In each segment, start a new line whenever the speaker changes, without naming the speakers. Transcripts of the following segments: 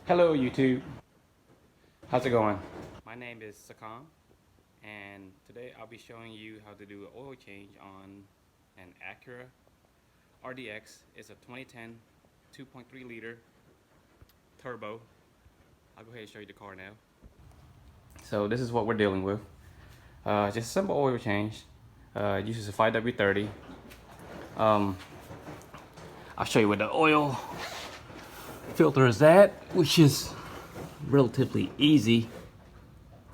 Hello YouTube, how's it going? My name is Sakam and today I'll be showing you how to do an oil change on an Acura RDX. It's a 2010 2.3 liter turbo. I'll go ahead and show you the car now. So this is what we're dealing with. Just a simple oil change. Uses a 5W30. I'll show you where the oil filter is at, which is relatively easy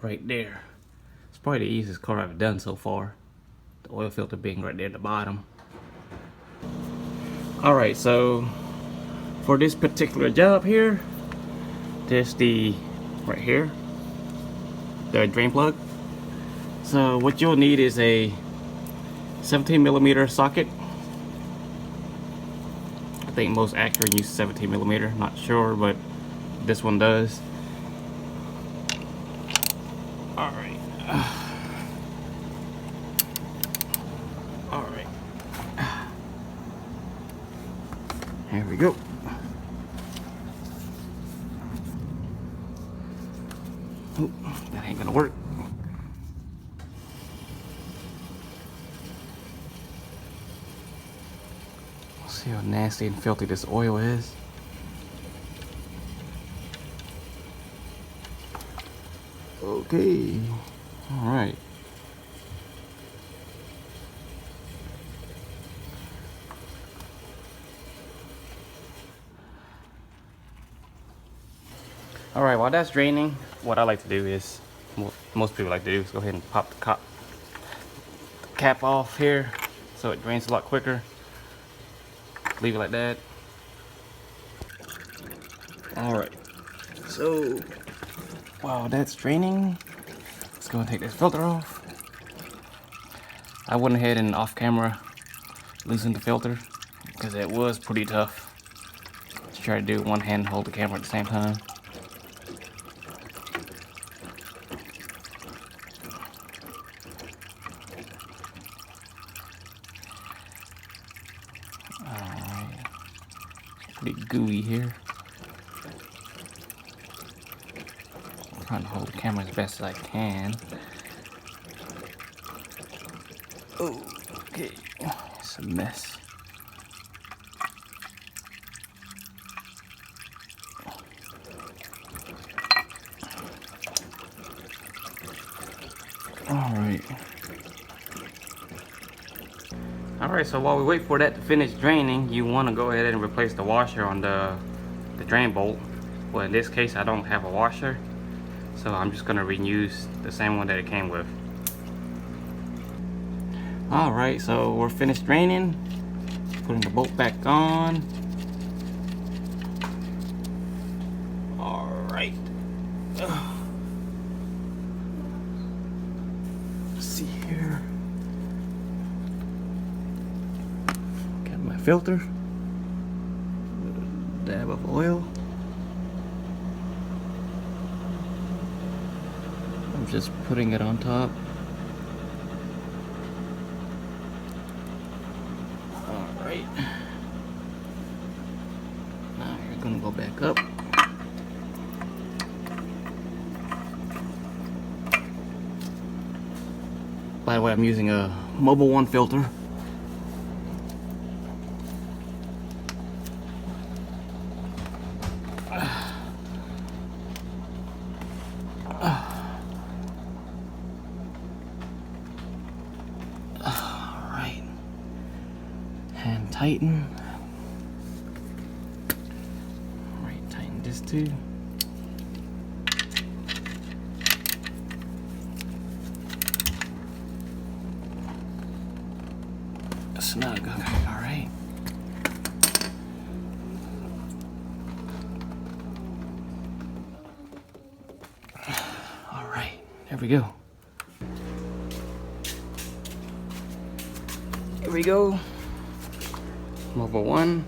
right there. It's probably the easiest car I've done so far. The oil filter being right there at the bottom. Alright, so for this particular job here, there's the right here, the drain plug. So what you'll need is a 17mm socket. I think most Acura use 17mm, not sure, but this one does. Alright. Alright. Here we go. Oh, that ain't gonna work. See how nasty and filthy this oil is. Okay. Alright. Alright, while that's draining, what I like to do is, most people like to do is go ahead and pop the cap off here so it drains a lot quicker. Leave it like that. Alright, so while that's draining, let's go and take this filter off. I went ahead and off camera loosened the filter because it was pretty tough to try to do one hand and hold the camera at the same time. Alright, pretty gooey here. I'm trying to hold the camera as best as I can. Oh, okay, it's a mess. Alright, so while we wait for that to finish draining, you want to go ahead and replace the washer on the drain bolt. Well, in this case, I don't have a washer, so I'm just going to reuse the same one that it came with. Alright, so we're finished draining. Putting the bolt back on. Alright. Let's see here. Got my filter. Dab of oil. I'm just putting it on top. Alright. Now you're gonna go back up. By the way, I'm using a Mobile One filter. Alright. And tighten. Alright, tighten this too. Snug, okay, alright. Alright, there we go. Here we go. Mobile One,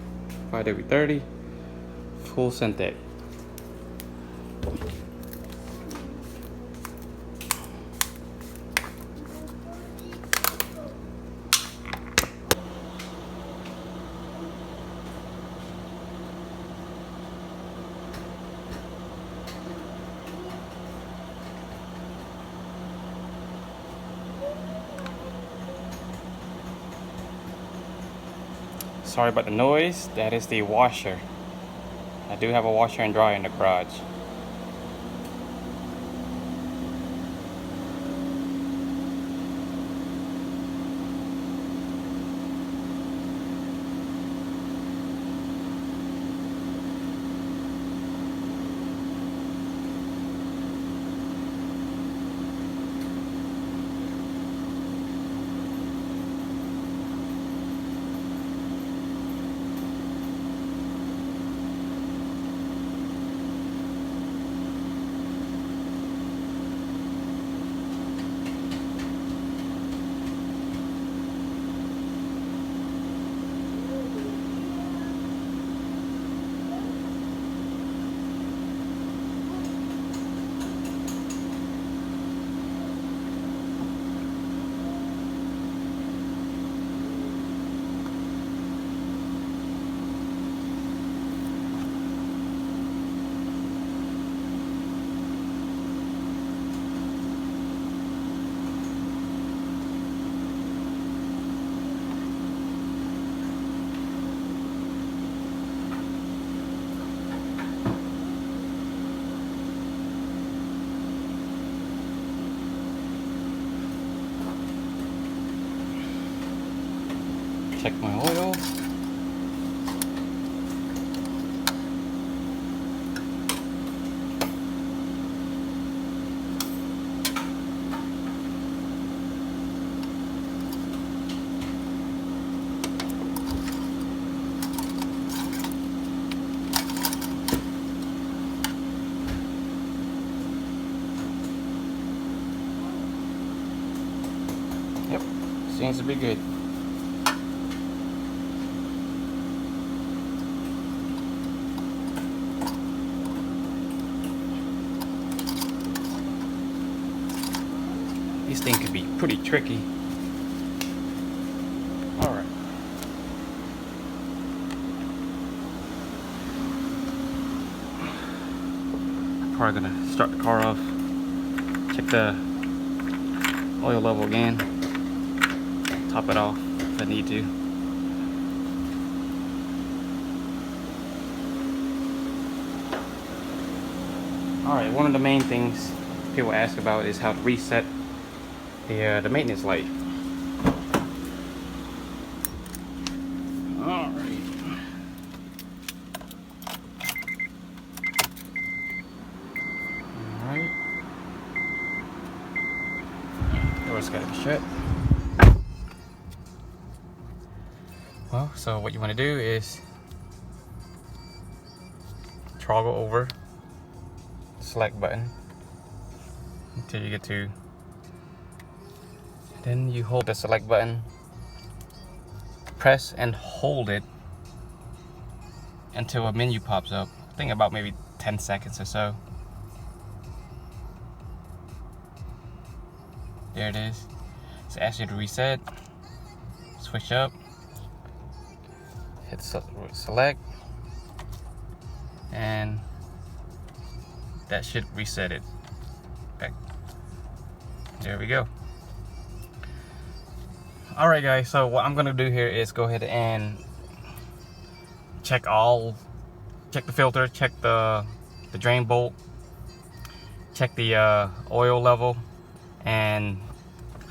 5W30, full synthetic. Sorry about the noise. That is the washer. I do have a washer and dryer in the garage. Check my oil. Yep, seems to be good. This thing could be pretty tricky. Alright. Probably gonna start the car off. Check the oil level again. Top it off if I need to. Alright, one of the main things people ask about is how to reset the maintenance light. Alright. Alright. Door's gotta be shut. Well, so what you want to do is toggle over the select button until you get to. Then you hold the select button, press and hold it until a menu pops up. I think about maybe 10 seconds or so. There it is. It's asks you to reset, switch up, hit select, and that should reset it. Okay. There we go. Alright guys, so what I'm gonna do here is go ahead and check the filter, check the drain bolt, check the oil level, and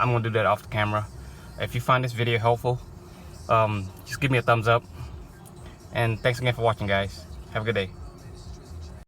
I'm gonna do that off the camera. If you find this video helpful, just give me a thumbs up, and thanks again for watching guys. Have a good day.